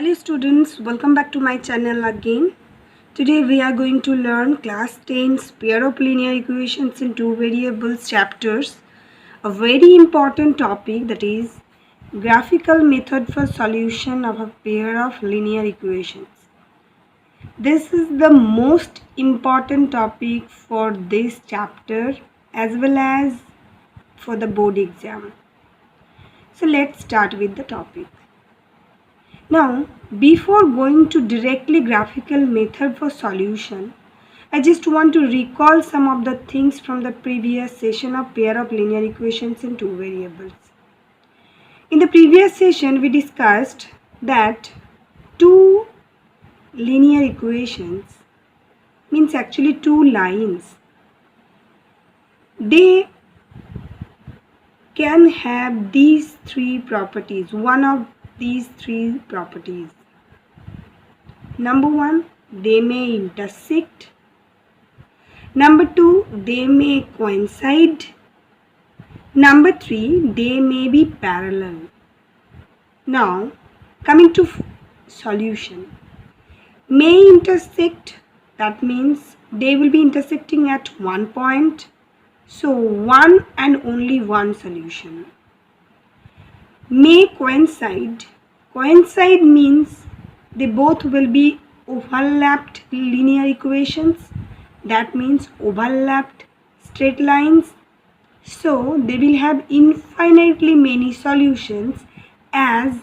Hello students, welcome back to my channel again. Today we are going to learn class 10's pair of linear equations in two variables chapters. A very important topic, that is graphical method for solution of a pair of linear equations. This is the most important topic for this chapter as well as for the board exam. So let's start with the topic. Now, before going to directly graphical method for solution, I just want to recall some of the things from the previous session of pair of linear equations in two variables. In the previous session, we discussed that two linear equations means actually two lines. They can have these three properties, one of these three properties. Number one, they may intersect. Number two, they may coincide. Number three, they may be parallel. Now, coming to solution. May intersect, that means they will be intersecting at one point. So, one and only one solution. May coincide. Coincide means they both will be overlapped linear equations. That means overlapped straight lines. So they will have infinitely many solutions as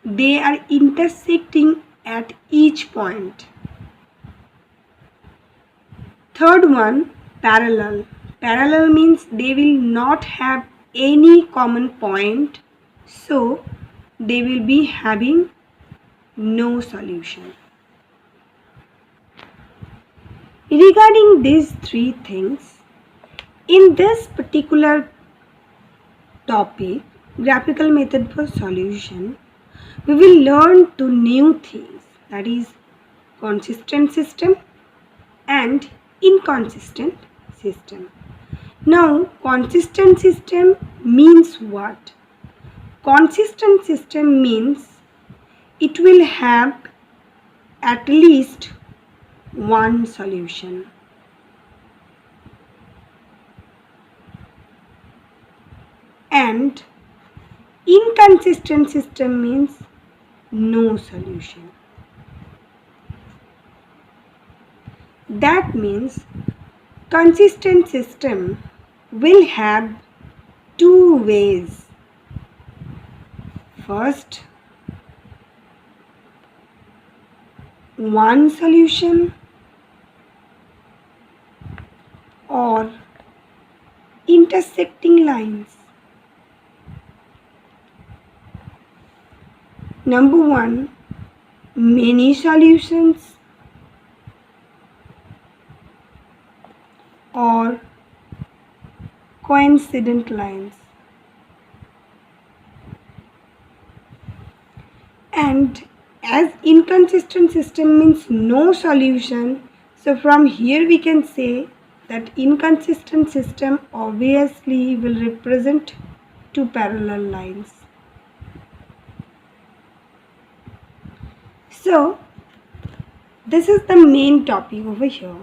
they are intersecting at each point. Third one, parallel. Parallel means they will not have any common point. So they will be having no solution. Regarding these three things, in this particular topic, graphical method for solution, we will learn two new things, that is consistent system and inconsistent system. Now, consistent system means what? Consistent system means it will have at least one solution. And inconsistent system means no solution. That means consistent system will have two ways. First, one solution or intersecting lines. Number one, many solutions or coincident lines. And as inconsistent system means no solution, so from here we can say that inconsistent system obviously will represent two parallel lines. So this is the main topic over here,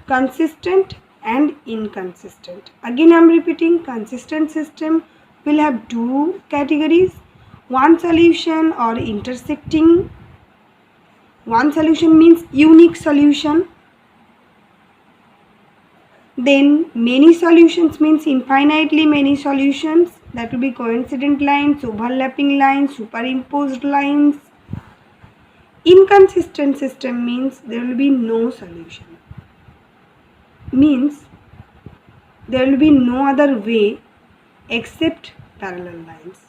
consistent and inconsistent. Again I am repeating, consistent system will have two categories, one solution or intersecting. One solution means unique solution. Then many solutions means infinitely many solutions. That will be coincident lines, overlapping lines, superimposed lines. Inconsistent system means there will be no solution. Means there will be no other way except parallel lines.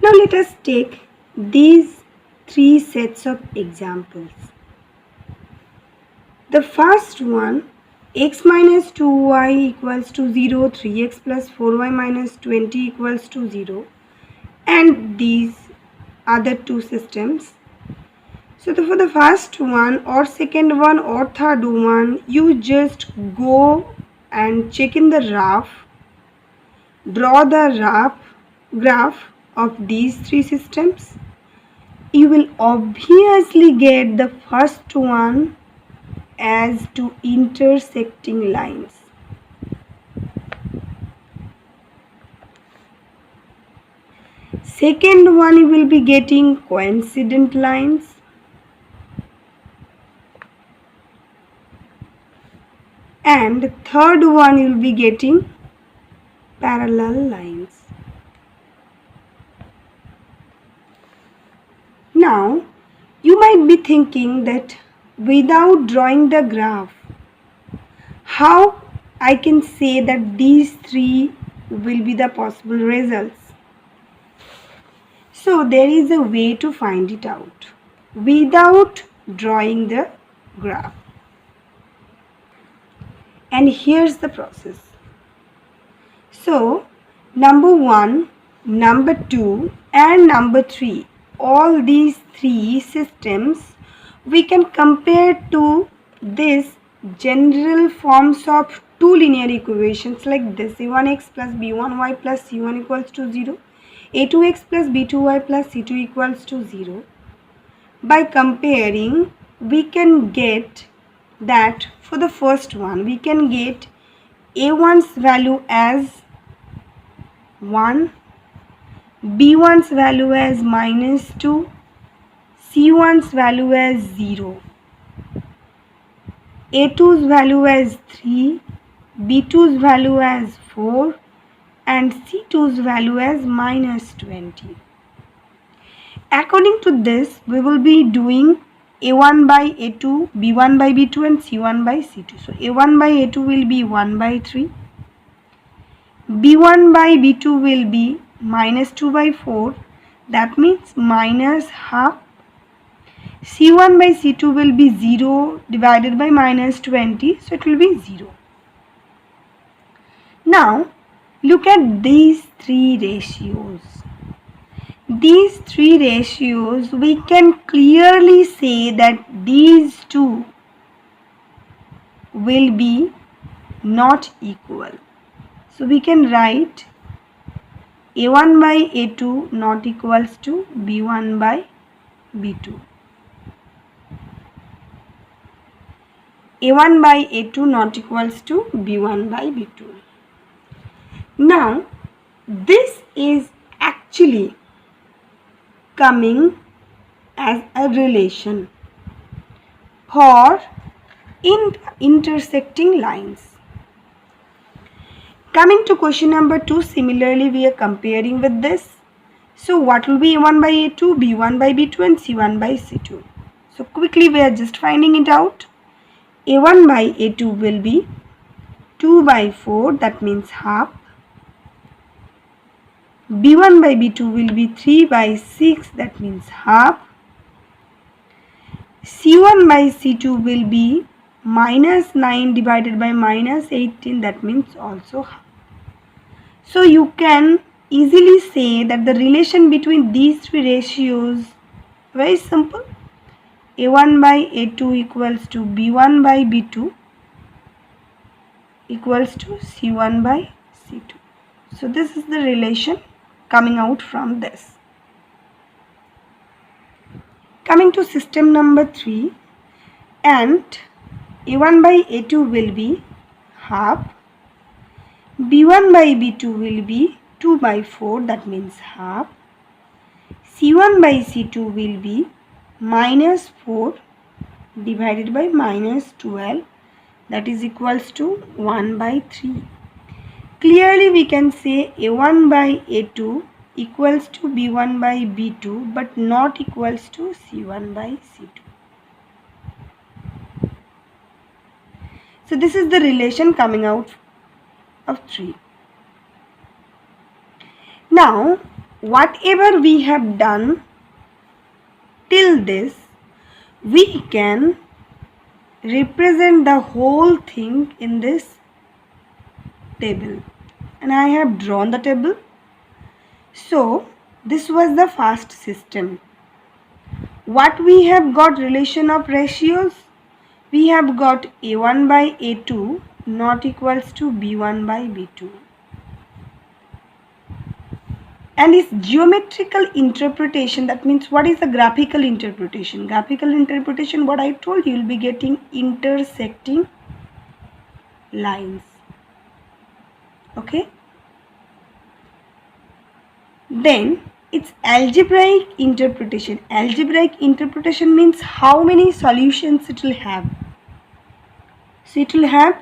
Now let us take these three sets of examples. The first one, x minus 2y equals to 0, 3x plus 4y minus 20 equals to 0, and these other two systems. So for the first one or second one or third one, you just go and check in the graph, draw the graph of these three systems, you will obviously get the first one as two intersecting lines. Second one, you will be getting coincident lines. And third one, you will be getting parallel lines. Now, you might be thinking that without drawing the graph, how I can say that these three will be the possible results. So there is a way to find it out without drawing the graph. And here's the process. So number 1, number 2 and number 3, all these three systems we can compare to this general forms of two linear equations like this: a1x plus b1y plus c1 equals to 0, a2x plus b2y plus c2 equals to 0. By comparing, we can get that for the first one, we can get a1's value as 1, b1's value as -2, c1's value as 0, a2's value as 3, b2's value as 4 and c2's value as -20. According to this, we will be doing a1 by a2, b1 by b2 and c1 by c2. So a1 by a2 will be 1 by 3, b1 by b2 will be -2 by 4, that means -half. c1 by c2 will be 0 divided by -20, so it will be 0. Now look at these three ratios. These three ratios, we can clearly say that these two will be not equal. So we can write a1 by a2 not equals to b1 by b2. a1 by a2 not equals to b1 by b2. Now this is actually coming as a relation for intersecting lines. Coming to question number 2, similarly we are comparing with this. So what will be a1 by a2, b1 by b2 and c1 by c2. So quickly we are just finding it out. a1 by a2 will be 2 by 4, that means half. b1 by b2 will be 3 by 6, that means half. c1 by c2 will be -9 divided by -18, that means also half. So you can easily say that the relation between these three ratios very simple. a1 by a2 equals to b1 by b2 equals to c1 by c2. So this is the relation coming out from this. Coming to system number 3, and a1 by a2 will be half, b1 by b2 will be 2 by 4, that means half, c1 by c2 will be -4 divided by -12, that is equals to 1 by 3. Clearly we can say a1 by a2 equals to b1 by b2 but not equals to c1 by c2. So this is the relation coming out of 3. Now whatever we have done till this, we can represent the whole thing in this table, and I have drawn the table. So this was the first system. What we have got relation of ratios? We have got a1 by a2 not equals to b1 by b2, and is geometrical interpretation. That means what is the graphical interpretation? Graphical interpretation, what I told you, will be getting intersecting lines. Okay, then it's algebraic interpretation. Algebraic interpretation means how many solutions it will have. So it will have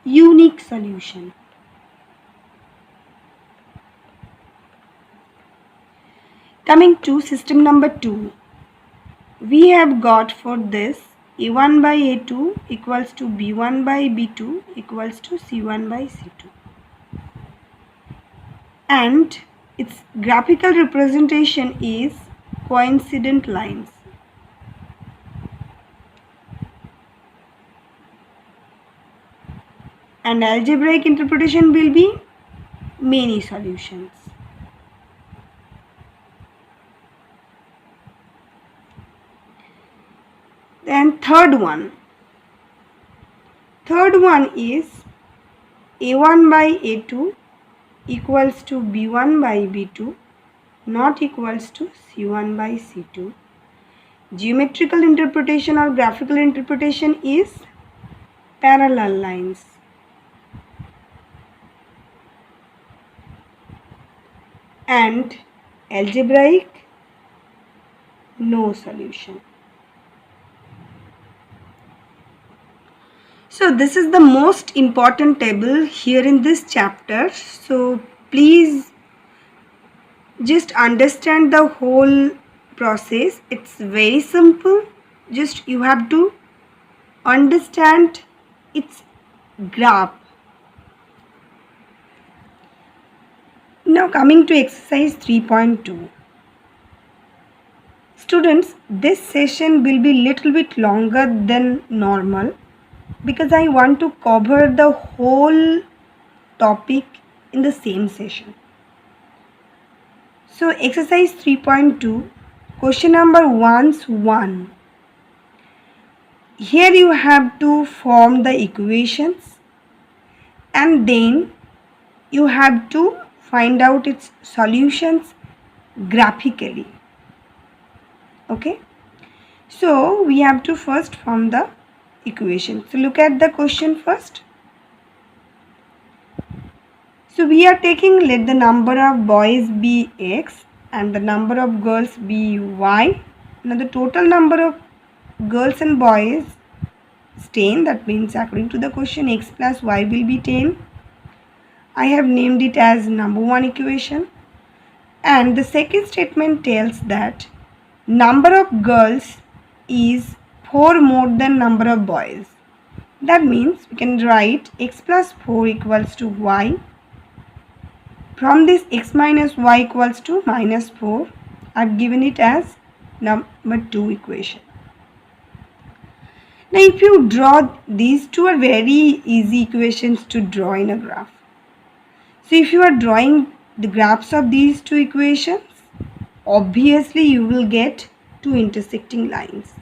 unique solution. Coming to system number 2, we have got for this a1 by a2 equals to b1 by b2 equals to c1 by c2, and its graphical representation is coincident lines. And algebraic interpretation will be many solutions. Then third one is a1 by a2 equals to b1 by b2 not equals to c1 by c2. Geometrical interpretation or graphical interpretation is parallel lines. And algebraic, no solution. So this is the most important table here in this chapter. So please just understand the whole process. It's very simple. Just you have to understand its graph. Now coming to exercise 3.2. Students, this session will be little bit longer than normal because I want to cover the whole topic in the same session. So exercise 3.2, question number 1. Here you have to form the equations and then you have to find out its solutions graphically. Okay, so we have to first form the equation. So look at the question first. So we are taking, let the number of boys be x and the number of girls be y. Now the total number of girls and boys is 10. That means according to the question x plus y will be 10. I have named it as number 1 equation. And the second statement tells that number of girls is 4 more than number of boys. That means we can write x plus 4 equals to y. From this x minus y equals to minus 4, I've given it as number 2 equation. Now if you draw, these two are very easy equations to draw in a graph. So if you are drawing the graphs of these two equations, obviously you will get two intersecting lines.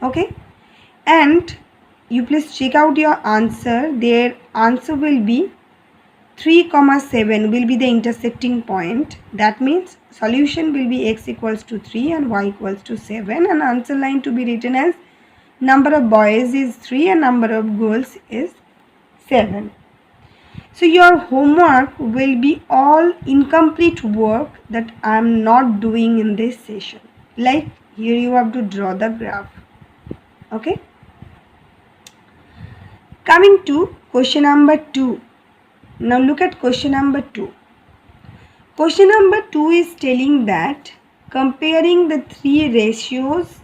Okay, and you please check out your answer. Their answer will be 3, 7 will be the intersecting point. That means solution will be x equals to 3 and y equals to 7, and answer line to be written as number of boys is 3 and number of girls is 7. So your homework will be all incomplete work that I am not doing in this session. Like here you have to draw the graph. Okay. Coming to question number 2. Now look at question number 2. Question number 2 is telling that comparing the three ratios,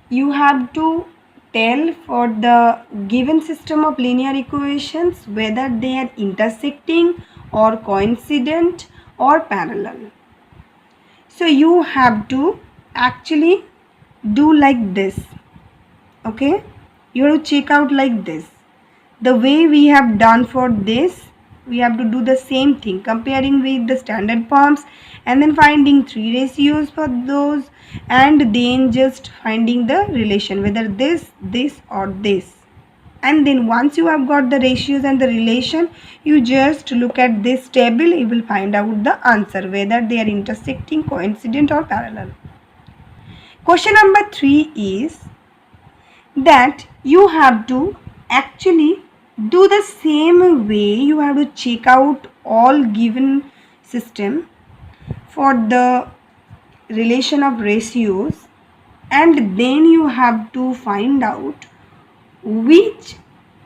you have to tell for the given system of linear equations whether they are intersecting or coincident or parallel. So you have to actually do like this. Okay, you have to check out like this. The way we have done for this, we have to do the same thing, comparing with the standard forms and then finding three ratios for those, and then just finding the relation whether this or this. And then once you have got the ratios and the relation, you just look at this table, you will find out the answer, whether they are intersecting, coincident or parallel. Question number 3 is that you have to actually do the same way. You have to check out all given system for the relation of ratios, and then you have to find out which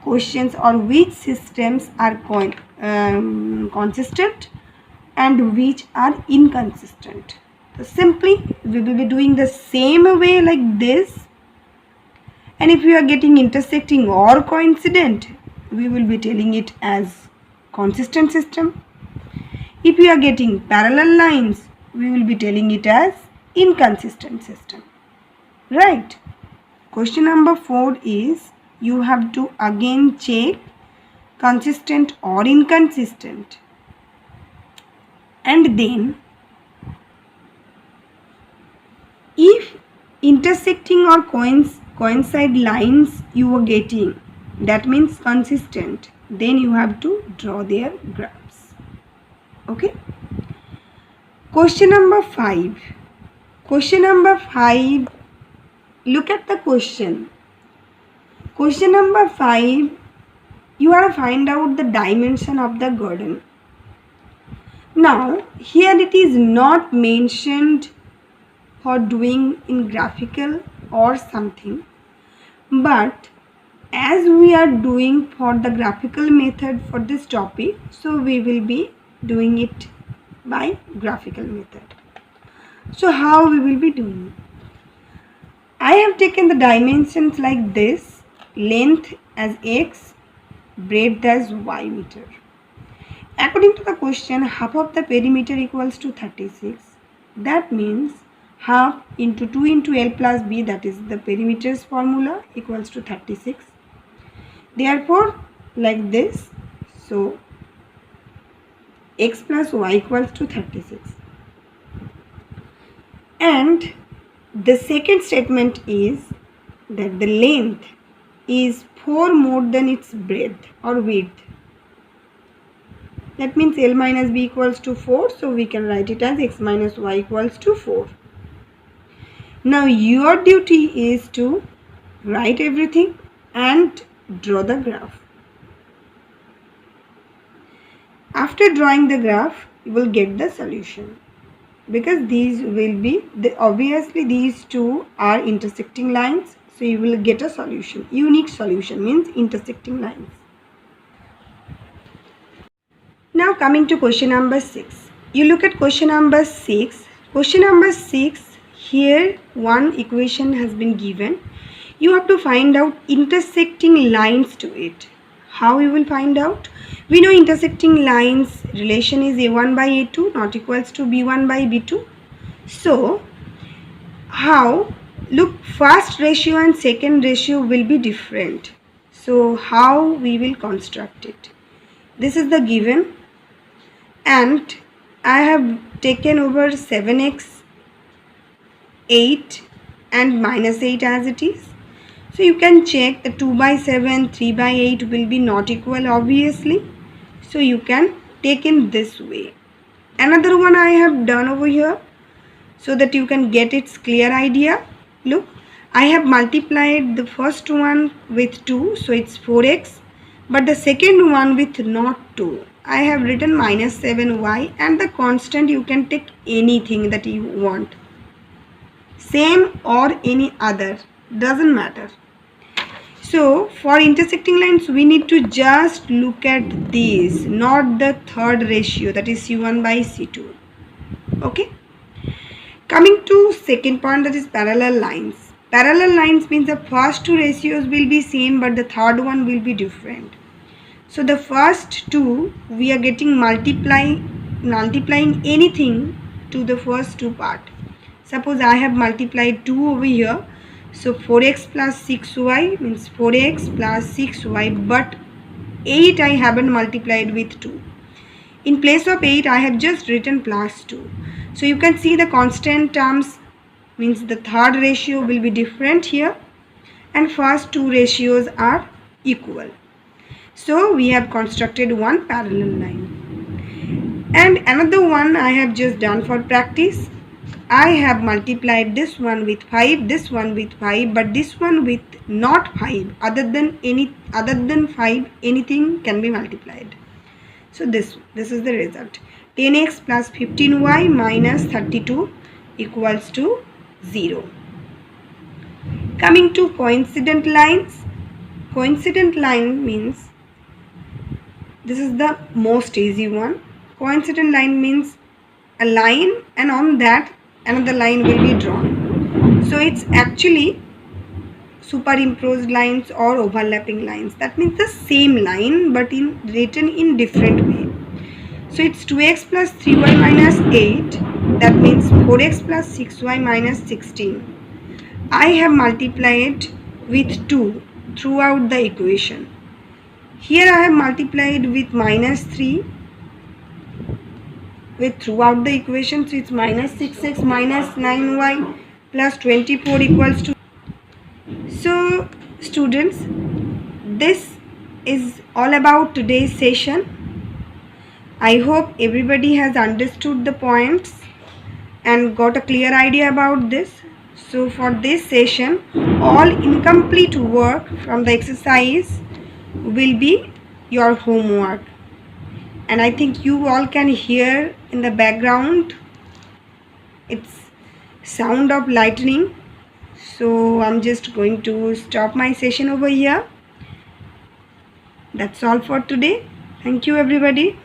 questions or which systems are consistent and which are inconsistent. So simply we will be doing the same way like this, and if you are getting intersecting or coincident, we will be telling it as consistent system. If you are getting parallel lines, we will be telling it as inconsistent system. Right? Question number 4 is you have to again check consistent or inconsistent, and then if intersecting or coincide lines you are getting, that means consistent, then you have to draw their graphs. Okay. Question number 5. Question number 5, look at the question. Question number 5, you have to find out the dimension of the garden. Now here it is not mentioned for doing in graphical or something, but as we are doing for the graphical method for this topic, so we will be doing it by graphical method. So how we will be doing? I have taken the dimensions like this: length as x, breadth as y meter. According to the question, half of the perimeter equals to 36. That means half into 2 into L plus B, that is the perimeter's formula, equals to 36. Therefore, like this, so x plus y equals to 36. And the second statement is that the length is 4 more than its breadth or width. That means L minus B equals to 4, so we can write it as x minus y equals to 4. Now your duty is to write everything and draw the graph. After drawing the graph, you will get the solution, because these will be, obviously these two are intersecting lines, so you will get a solution. Unique solution means intersecting lines. Now coming to question number 6. You look at question number 6. Question number 6, here one equation has been given. You have to find out intersecting lines to it. How you will find out? We know intersecting lines relation is a1 by a2 not equals to b1 by b2. So how? Look, first ratio and second ratio will be different. So how we will construct it? This is the given, and I have taken over 7x, 8 and minus 8 as it is. So you can check the 2 by 7, 3 by 8 will be not equal, obviously. So you can take in this way. Another one I have done over here so that you can get its clear idea. Look, I have multiplied the first one with 2, so it's 4x. But the second one with not 2. I have written minus 7y, and the constant you can take anything that you want. Same or any other, doesn't matter. So for intersecting lines, we need to just look at this, not the third ratio, that is C1 by C2. Okay. Coming to second point, that is parallel lines. Parallel lines means the first two ratios will be same, but the third one will be different. So the first two, we are getting multiplying anything to the first two part. Suppose I have multiplied 2 over here. So 4x plus 6y means 4x plus 6y, but 8 I haven't multiplied with 2. In place of 8, I have just written plus 2. So you can see the constant terms, means the third ratio will be different here, and first two ratios are equal. So we have constructed one parallel line. And another one I have just done for practice. I have multiplied this one with 5, this one with 5, but this one with not 5. Other than 5, anything can be multiplied. So this is the result. 10x plus 15y minus 32 equals to 0. Coming to coincident lines. Coincident line means, this is the most easy one. Coincident line means a line and on that another line will be drawn. So it's actually superimposed lines or overlapping lines. That means the same line but written in different way. So it's 2x plus 3y minus 8. That means 4x plus 6y minus 16. I have multiplied with 2 throughout the equation. Here I have multiplied with minus 3 with throughout the equation. So it's minus 6x minus 9y plus 24 equals to. So students, this is all about today's session. I hope everybody has understood the points and got a clear idea about this. So for this session, all incomplete work from the exercise will be your homework. And I think you all can hear in the background it's sound of lightning. So I'm just going to stop my session over here. That's all for today. Thank you everybody.